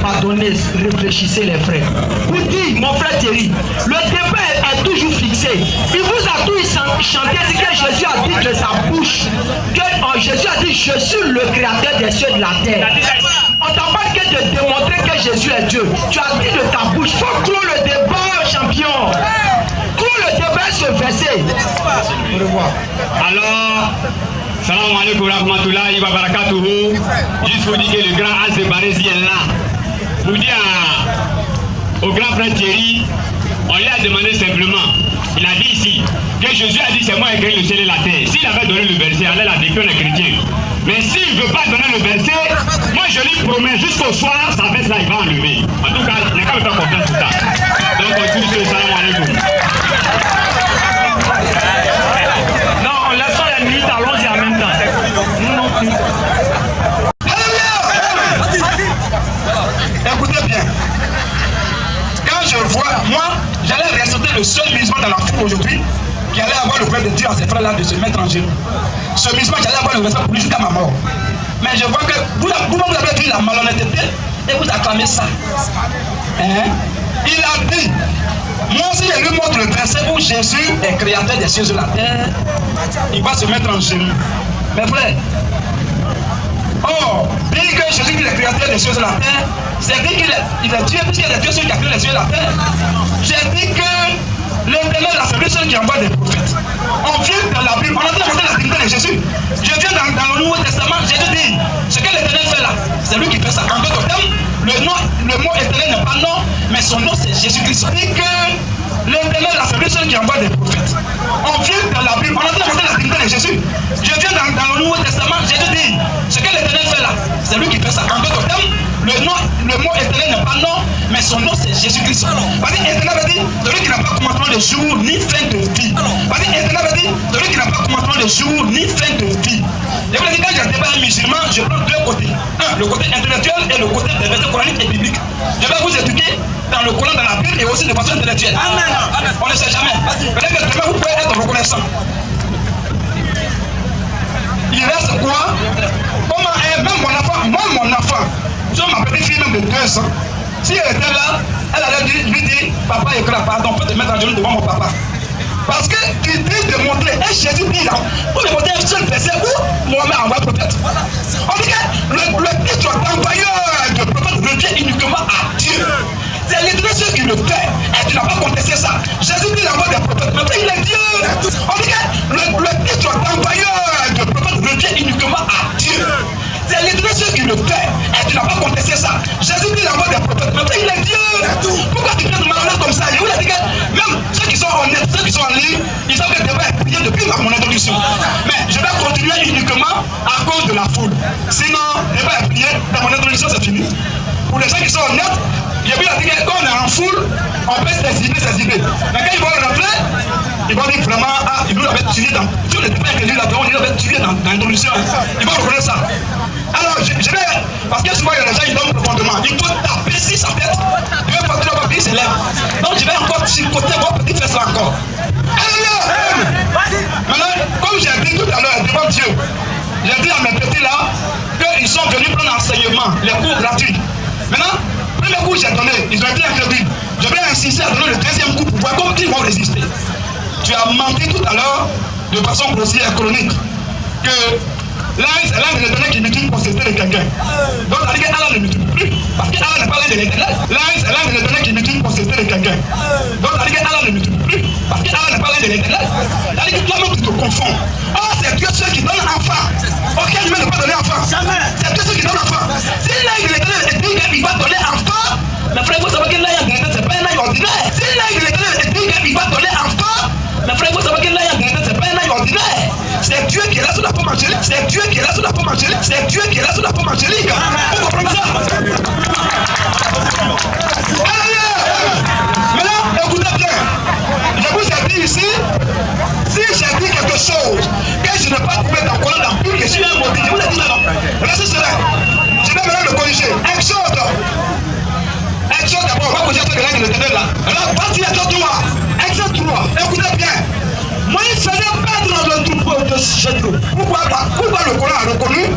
Pardonnez, réfléchissez les frères. Vous dites, mon frère Thierry, le débat est toujours fixé. Il vous a tout chanté ce que Jésus a dit de sa bouche. Que Jésus a dit, je suis le créateur des cieux et de la terre. On t'a pas que de démontrer que Jésus est Dieu. Tu as dit de ta bouche. Il faut clore le débat, champion. Clore le débat ce verset. Au revoir. Alors, salam alaikum rahmatullahi wa barakatuhu. Juste pour dire que le grand Azébarési est là. Pour dire au grand frère Thierry, on lui a demandé simplement, il a dit ici, que Jésus a dit c'est moi qui ai créé le ciel et la terre. S'il avait donné le verset, allait la défier les chrétiens. Mais s'il ne veut pas donner le verset, moi je lui promets jusqu'au soir, sa veste là il va enlever. En tout cas, il n'a qu'à me faire confiance pour ça. Donc on dit que salam alaikum. Non, on laisse les minutes, allons-y en même temps. Nous non plus. Écoutez bien. Quand je vois, moi, j'allais rester le seul musulman dans la foule aujourd'hui qui allait avoir le problème de dire à ses frères-là de se mettre en genoux. Ce musulman, j'allais avoir le respect pour lui jusqu'à ma mort. Mais je vois que vous avez dit la malhonnêteté et vous acclamez ça. Hein? Il a dit, moi aussi je lui montre le verset où Jésus est créateur des cieux et de la terre, il va se mettre en genoux. Mes frères, oh, dire que Jésus est le créateur des cieux et de la terre, c'est dire qu'il est Dieu, puisqu'il est Dieu celui qui a créé les cieux et la terre. J'ai dit que l'Éternel, c'est lui seul qui envoie des prophètes. On vient dans la Bible, on a demandé la dignité de Jésus. Je viens dans le Nouveau Testament, Jésus dit, ce que l'Éternel fait là, c'est lui qui fait ça. En d'autres termes, le mot Éternel n'est pas non, mais son nom c'est Jésus-Christ. Je dis que l'Éternel, c'est lui seul qui envoie des prophètes. On vient dans la Bible, on a demandé la dignité de Jésus. Je viens dans le Nouveau Testament, Jésus dit, ce que l'Éternel fait là, c'est lui qui fait ça. En d'autres termes, le mot Éternel n'est pas non, mais son nom c'est Jésus-Christ. Parce que Éternel veut dire celui qui n'a pas commencement de jour ni fin de vie. Parce que Éternel veut dire celui qui n'a pas commencement de jour ni fin de vie. Et vous avez dit, quand je débat un musulman, je prends deux côtés. Un, le côté intellectuel et le côté des versets coraniques et bibliques. Je vais vous éduquer dans le Coran, dans la Bible et aussi de façon intellectuelle. Amen. On ne sait jamais. Peut-être que demain vous pouvez être reconnaissant. Il reste quoi? Comment est même mon enfant, sur ma petite fille même de 2 ans, si elle était là, elle allait lui dire, papa écrit, pardon, on peut te mettre en genoux devant mon papa. Parce qu'il dit de montrer, et Jésus dit là, pour me montrer un seul verset où Mohamed envoie prophète. On dit que le titre d'envoyeur de prophète revient uniquement à Dieu. C'est l'Éternel qui le fait, et tu n'as pas contesté ça. Jésus dit l'envoi des prophètes, mais il est Dieu. On dit que le titre d'envoyeur de prophète revient uniquement à Dieu. C'est l'Éternel qui le fait, et tu n'as pas contesté ça. Jésus dit l'envoi des prophètes, mais il est Dieu. Pourquoi tu fais de malhonnête comme ça? Je vous ai dit que même ceux qui sont honnêtes, ceux qui sont en ligne, ils savent que je devais prier depuis mon introduction. Mais je vais continuer uniquement à cause de la foule. Sinon, je vais prier dans mon introduction, c'est fini. Pour les gens qui sont honnêtes, j'ai vu dire que quand on est en foule, on peut ses idées. Mais quand ils vont rentrer, ils vont dire vraiment, ah, ils nous l'avaient tué dans. Tous les débats que j'ai là-dedans, ils l'avaient tué dans l'introduction. Ils vont reconnaître ça. Alors, je vais, parce que souvent, il y a des gens qui dorment profondément. Il faut taper sur sa tête. Il veut porter le papier, il se lève. Donc, je vais encore chicoter mon petit fesse là encore. Alléluia! Maintenant, comme j'ai dit tout à l'heure devant Dieu, j'ai dit à mes petits là qu'ils sont venus prendre l'enseignement, les cours gratuits. Maintenant, premier coup j'ai donné, ils ont été incrédules. Je vais insister à donner le deuxième coup pour voir comment ils vont résister. Tu as menti tout à l'heure de façon grossière, chronique, que l'âge, c'est l'âge de l'éternel qui multiplie pour citer de quelqu'un. Donc, ça veut dire qu'Allah ne multiplie plus. Parce qu'Allah n'est pas l'âge de l'éternel. L'âge, c'est l'âge de l'éternel qui multiplie pour citer de quelqu'un. Donc, ça veut dire qu'Allah ne multiplie plus. Parce qu'Allah n'est pas l'âge de l'éternel. Ça veut dire que toi-même, tu te confonds. Oh, c'est Dieu seul qui donne enfant. Aucun humain ne peut donner enfant. C'est Dieu seul qui donne enfant. Si l'âge de l'éternel est dit qu'il va donner enfant, mais frère, il faut savoir que l'âge de l'éternel, c'est pas un âge ordinaire. Si l'âge de l'éternel est dit qu'il va donner enfant, mais frère, il faut savoir que l'âge de l'éternel, c'est pas un âge ordinaire. C'est Dieu qui est là sous la forme angélique. C'est Dieu qui est là sous la forme angélique. C'est Dieu qui est là sous la forme angélique. Vous comprenez ça? Jethro. Pourquoi le Coran a reconnu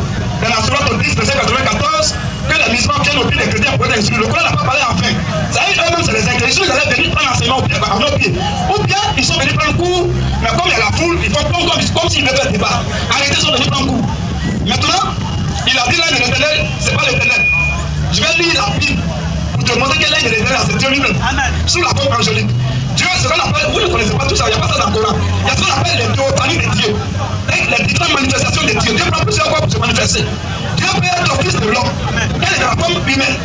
dans la sourate 10, verset 94 que les musulmans viennent au pied des chrétiens pour être instruits? Le Coran n'a pas parlé enfin. Ça veut dire eux-mêmes, c'est les ingrédients. Ils allaient venir prendre l'enseignement à nos pieds. Ou bien ils sont venus prendre cours, mais comme il y a la foule, ils font comme s'ils devaient faire débat. En réalité, ils sont venus prendre cours. Maintenant, il a dit l'âme de l'éternel, c'est pas l'éternel. Je vais lire la Bible pour te montrer quel est l'éternel, c'est Dieu lui-même. Sous la forme angélique. Dieu, ce qu'on appelle, vous ne connaissez pas tout ça, il n'y a pas ça dans le Coran. Il y a ce qu'on appelle les théophanies de Dieu. Les différentes manifestations de Dieu. Dieu prend plusieurs fois pour se manifester. Dieu peut être fils de l'homme. Quelle est la forme humaine?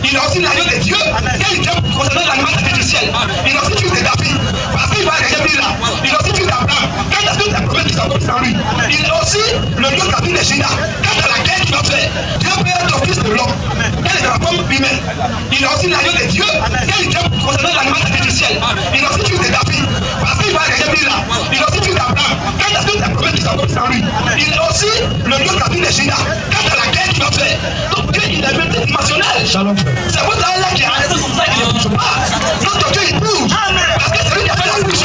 Il a aussi l'agneau de Dieu. Quel est Dieu concernant l'animal sacrificiel? Il a aussi fils de David. Parce qu'il va regarder là. Il a aussi fils d'Abraham. Quand il y a toutes les promesses qui s'accomplissent en lui. Il a aussi le Dieu qui a tous les Judas. Quand il y a la guerre qu'il va faire, Dieu peut être fils de l'homme. Quelle est la forme humaine? Il a aussi l'agneau de Dieu. Quel est Dieu concernant l'animal sacrificiel? Il a aussi fils de David. Parce qu'il va regarder là. Il a aussi fils d'Abraham. Quand il y a toutes les promesses qui s'accomplissent en lui. Il a aussi le Dieu qui a tous les Judas. Quand il y a la guerre qu'il va faire. Donc Dieu, il est multidimensionnel. C'est votre Allah qui a arrêté comme ça, il ne bouge pas. Notre Dieu, il bouge. Parce que c'est lui qui a fait la bouche.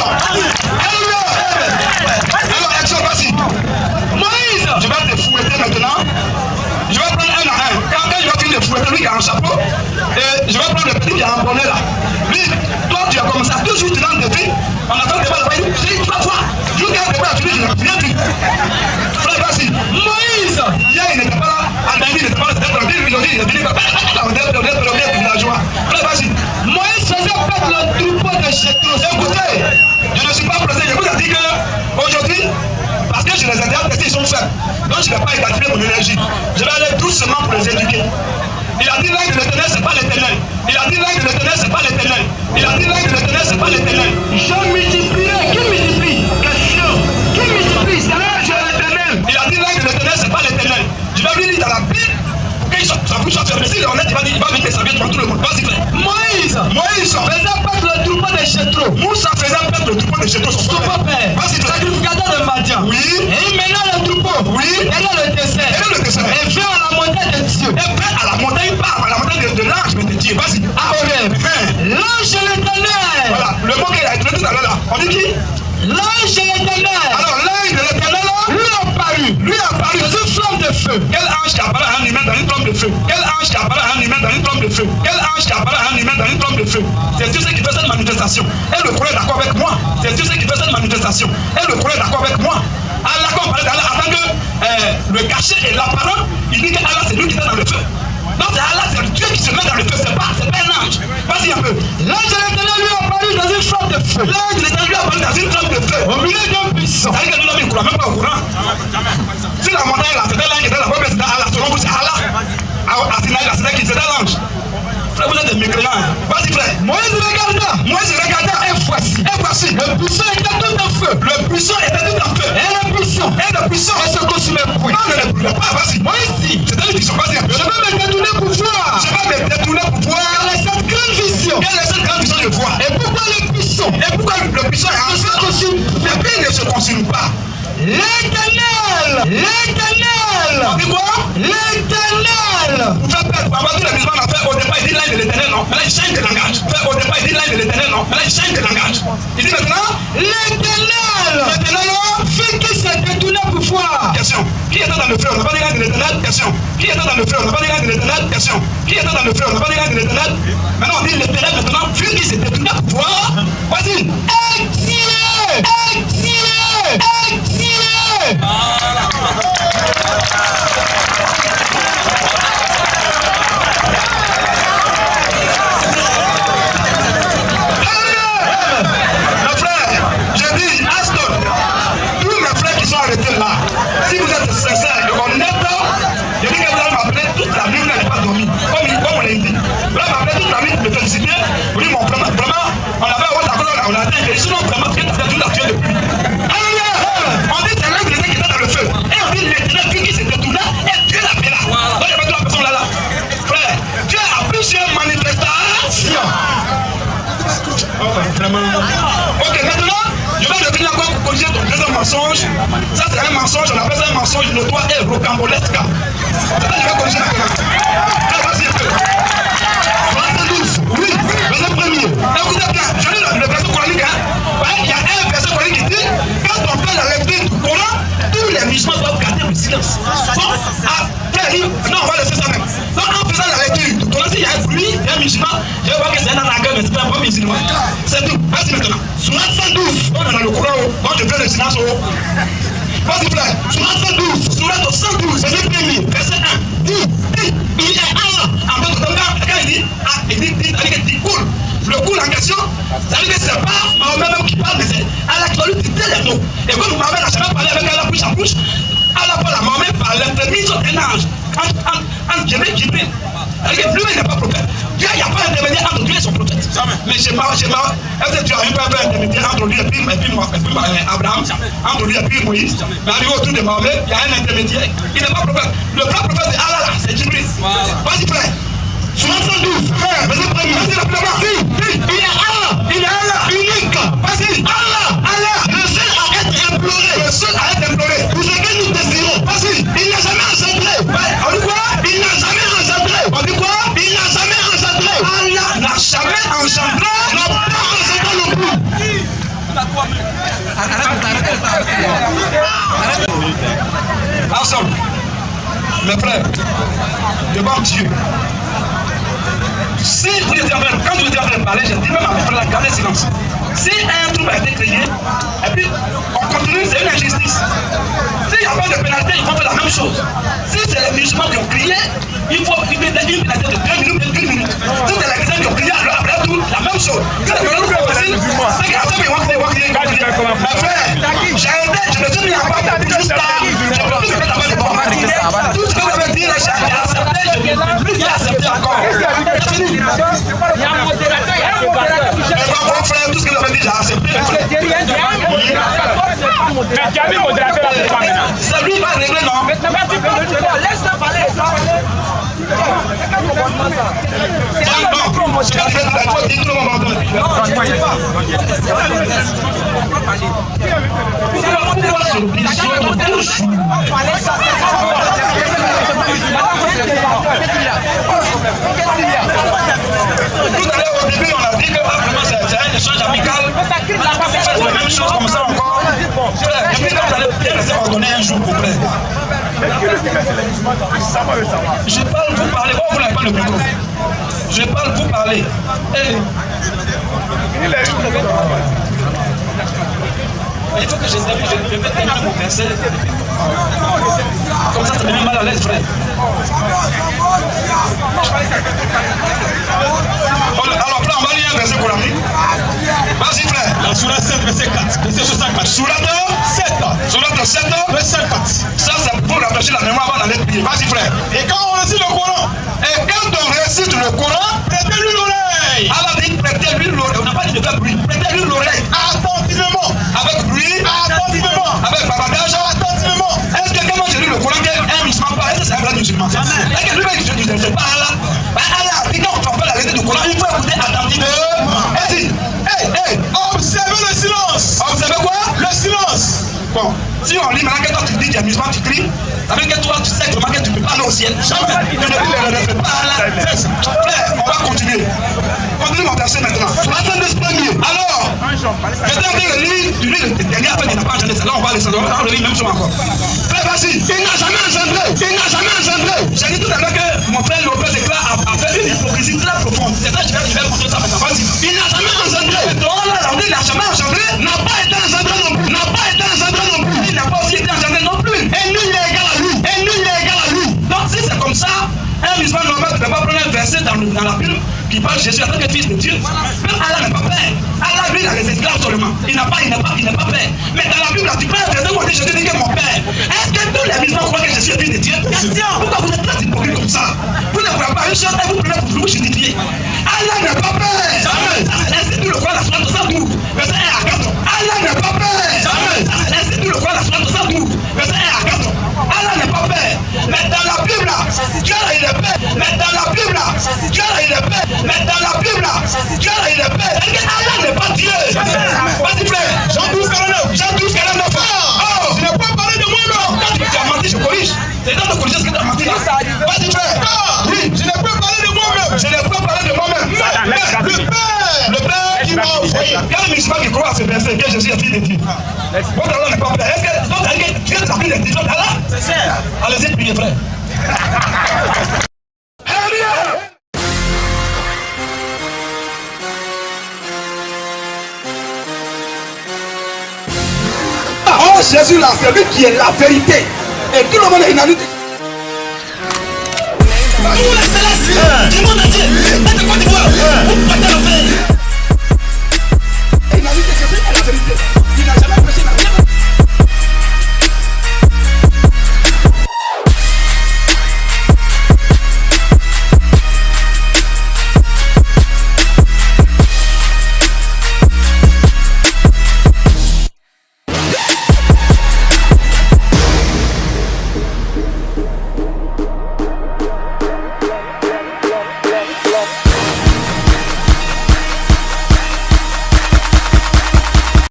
Alors, action, vas-y. Moïse, je vais te fouetter maintenant. Je vais prendre un à un. Quand il va finir de fouetter, lui qui a un chapeau, et je vais prendre le petit qui a un bonnet là. Lui, toi, tu as commencé à 2 jours tu lances de vie. On a fait un débat là-bas. Je dis, tu vas voir. Je dis, un débat, tu dis, je n'ai rien vu. Frère, vas-y. Moïse, hier, il n'était pas là. Il n'était pas là. Il a dit, il a dit, Moïse faisait perdre le troupeau de Jethro. écoutez, je ne suis pas pressé. Je vous ai dit qu'aujourd'hui, parce que je les ai déjà testés, ils sont faibles. Donc je ne vais pas étaler mon énergie. Je vais aller doucement pour les éduquer. Il a dit l'œil de l'éternel, c'est pas l'éternel. Il a dit l'œil de l'éternel, c'est pas l'éternel. Il a dit l'œil de l'éternel, c'est pas l'éternel. Je multiplierai. Qui multiplie? Question. Qui multiplie? C'est l'œil de l'éternel. Il a dit l'œil de l'éternel, c'est pas l'éternel. Je vais lui lire dans la Bible. Sa bouche a fermé. S'il est honnête, il va vite les servir devant tout le monde. Vas-y, frère. Moïse faisait perdre le troupeau de Jethro. Moussa faisait perdre le troupeau de Jethro. Son père. Vas-y, frère. Sacrificateur de Madian. Oui. Et il mena le troupeau. Oui. Derrière le désert. Derrière le désert. Et vint à la montagne de Dieu. Et près à la montagne, pas à la montagne de l'ange, mais de Dieu. Vas-y. À Horeb. L'ange de l'éternel. Voilà. Le mot qu'il a écrit tout à l'heure là. On dit qui? L'ange de l'éternel. Alors, l'œil de l'éternel là. Lui a apparu. Dans une flamme de feu. Quel ange qui apparaît à un humain dans une flamme de feu? Quel ange qui apparaît à un humain dans une flamme de feu? Quel ange qui apparaît à un humain dans une flamme de feu? C'est Dieu qui fait cette manifestation. Et le Coran est d'accord avec moi. C'est Dieu qui fait cette manifestation. Et le Coran est d'accord avec moi. Allah, comme on parlait d'Allah, en tant que le cachet et l'apparent, il dit que Allah c'est lui qui est dans le feu. Donc c'est Allah, c'est Dieu qui se met dans le feu, c'est pas un ange. Vas-y un peu. L'ange de l'éternel lui a apparu dans une flamme de feu. L'ange de l'éternel lui a apparu dans une flamme de feu. Au milieu d'un buisson. C'est-à-dire que nous n'avons pas même pas au courant. Si la montagne là, c'était l'ange qui était là, c'était Allah. Selon vous, c'est Allah. À Sinaï là, c'était l'ange. Frère, vous êtes des mécréants. Vas-y frère. Moïse regarda. Et voici. Le buisson était tout en feu. Le buisson était tout en feu. Et le buisson Elle se consumait point. Non, ne le brûlait pas, vas-y. Moïse dit, C'était une vision, vas-y un peu. je vais me détourner pour voir. Je vais me détourner pour voir. Quelle est cette grande vision? Quelle est cette grande vision de voir? Et pourquoi le buisson? Et pourquoi le buisson est en feu? Et puis il ne se consume pas. L'éternel. On dit quoi? L'éternel. Vous faites peur. Avant tout, les musulmans ont fait au départ, il dit l'œil de l'éternel, non? Maintenant, il change de langage. Au départ, il dit l'œil de l'éternel, non? Maintenant, il change de langage. Il dit maintenant, L'éternel fit qu'il s'est détourné pour voir. question. Qui était dans le feu? On n'a pas dit l'œil de l'éternel? Question. Qui était dans le feu? On n'a pas dit l'œil de l'éternel? Question. Qui était dans le feu? On n'a pas dit l'œil de l'éternel? Maintenant, on dit l'éternel, maintenant, vu qu'il s'est détourné pour voir. Vas-y. Exilé. Si vous êtes sincère et honnête, je dis que vous allez m'appeler toute la nuit, vous n'allez pas dormir. Comme on l'a dit. Vous allez m'appeler toute la nuit pour me féliciter. Vous dites, vraiment, on avait un autre accord, on a atteint. Sinon, vraiment, tu as tué depuis. On dit, c'est l'un de qui était dans le feu. Et on dit, l'éternel, qui s'est détourné, et Dieu l'a fait là. Donc, il n'y a pas de la personne là. Frère, Dieu a plusieurs manifestations. Ok, maintenant, je vais revenir encore pour corriger ton deuxième mensonge. Ça, c'est un mensonge, on appelle ça un mensonge notoire et rocambolesque. C'est ça que je vais corriger maintenant. Vas-y un peu. Verset 12. Oui, verset 1er. Écoutez bien, je lis le verset coranique. Il y a un verset coranique qui dit quand on fait la lecture du Coran, tous les Sourate. Vas-y, frère. Sourate 112. Sourate 112. Verset 1er. Verset 1. Dit, il est Allah. En fait, quand il dit cool. Le cool en question, ça veut dire que c'est pas Mahomet même qui parle, mais c'est Allah qui va lui dicter les mots. Et comme Mahomet n'a jamais parlé avec Allah bouche à bouche, Allah parle à Mahomet par l'intermédiaire d'un ange. Entre Jibril et Jibril. Lui-même n'est pas prophète. Dieu, il n'y a pas d'intermédiaire entre lui et son prophète. Mais chez Mahomet, est-ce que tu as un peu d'intermédiaire entre lui et puis Abraham, entre lui et puis Moïse? Mais arrivé autour de Mahomet, il y a un intermédiaire. Il n'est pas prophète. Le vrai prophète, c'est Allah là, c'est Jibril. Vas-y, frère. Sourate 112, verset 1er. Vas-y, il est Allah, unique. Vas-y, Allah, le seul à être imploré. Pour ce que nous désirons. Vas-y, il n'a jamais engendré. On dit quoi? Il n'a jamais engendré. On dit quoi? Il n'a jamais engendré. Allah n'a jamais engendré. N'a pas engendré non plus. Ensemble, mes frères, devant Dieu. Si vous étiez en train, quand vous étiez en train de parler, j'ai dit même à mes frères, gardez silence. Si un trouble a été créé, et puis on continue, c'est une injustice. S'il n'y a pas de pénalité, ils vont faire la même chose. Si c'est les musulmans qui ont crié, il faut une pénalité de 2 minutes, 1 minute. Si c'est les chrétiens qui ont crié, alors après tout, la même chose. Si c'est le plus facile, c'est qu'ils vont crier. Mais frère, je me suis mis à part jusqu'à. Je peux plus faire la bonne. Tout ce que vous avez dit, j'ai accepté, je ne vais plus accepter encore. Il y a un modérateur, il y a un modérateur. Mon frère, tout ce que vous avez dit, j'ai accepté. Mais qui a mis modérateur là, c'est pas maintenant. C'est lui qui va régler, non? Laisse-le parler. Non, je vais faire la chose, dit tout le monde. Tout à l'heure, au début, on a dit que vraiment c'est un échange amical. On fait la même chose comme ça encore. Et puis, quand vous allez bien rester ordonné un jour complet. Je parle pour parler. Oh, vous n'avez pas le micro. Je parle pour parler. Il faut que je vais terminer mon verset. Comme ça me met mal à l'aise, frère. Alors, frère, on va lire un verset coranique. Vas-y, frère. La Sourate 7, verset 4. Verset 64. Sourate 7. Sourate 7. Verset 4. Ça, c'est pour rafraîchir la mémoire avant d'aller prier. Vas-y, frère. Et quand on récite le Coran, récite le Coran, prêtez-lui l'oreille. Allah dit prêtez-lui l'oreille. On n'a pas dit de faire bruit. Prêtez-lui l'oreille. Attentivement. Avec bruit. Attentivement. Avec bavardage. Attentivement. Est-ce que quand j'ai lu le Coran, qu'un musulman parle, est-ce que c'est un vrai musulman? Est-ce que lui-même, je ne sais pas Allah. Allah, dit quand on fait la lecture du Coran, il faut écouter attentivement. Vas-y. Observez le silence. Observez quoi? Le silence. Bon, si on lit maintenant que toi tu dis qu'il y a musulman, tu cries, ça veut dire que toi tu sais que tu ne peux pas aller au ciel. Jamais. Tu ne peux pas aller. Frère, on va continuer. Continue mon verset maintenant. Alors, j'étais en train de lire, tu lis le dernier après, il n'a pas engendré ça. Là, on va aller, on va relire même chose encore. Frère, vas-y. Il n'a jamais engendré. J'ai dit tout à l'heure que mon frère Lopez Éclat a fait une hypocrisie très profonde. C'est ça que je vais montrer ça maintenant. Vas-y. Il n'a jamais engendré. Donc là, on dit il n'a jamais engendré, n'a pas été engendré non plus. Il n'a pas aussi été engendré non plus. Et nul n'est égal à lui. Donc si c'est comme ça, un musulman normal ne peut pas prendre un verset dans la Bible qui parle de Jésus en tant que fils de Dieu. Même Allah n'est pas père. Allah, lui, il a les esclaves seulement. Il n'a pas père. Mais dans la Bible, là, tu prends un verset où on dit Jésus n'est que mon père. Est-ce que tous les musulmans croient que Jésus est fils de Dieu? Question. Pourquoi vous êtes très hypocrite comme ça? Vous ne croyez pas une chose et vous prenez pour vous justifier. Allah n'est pas père. Jamais. Est-ce que tu le crois la Sourate 112, verset 1 à 4? Allah n'est pas père. Jamais. Est-ce que tu le crois la Sourate 112, verset 1 à 4? Allah n'est pas père. Mais dans la Bible, Dieu il est père. Mais dans la Bible, Dieu il est père. Mais dans la Bible, Dieu il est père. Est-ce que Allah n'est pas Dieu? Vas-y frère. Jean 12, 49. Oh, je n'ai pas parlé de moi-même. Quand tu as menti, je corrige. C'est dans le corriger ce que tu as menti. Vas-y frère. Oui, je n'ai pas parlé de moi-même. Le Père qui m'a envoyé. Il y a un musulman qui croit à ce verset que Jésus est fils de Dieu. Votre Allah n'est pas père. Est-ce que donc tu es la fille de Dieu d'Allah? C'est ça. Allez-y, priez frère. Jésus là, c'est lui qui est la vérité. Et tout le monde est unanime. Où est-ce que c'est là? Du monde entier, même de Côte d'Ivoire, vous partez la veille.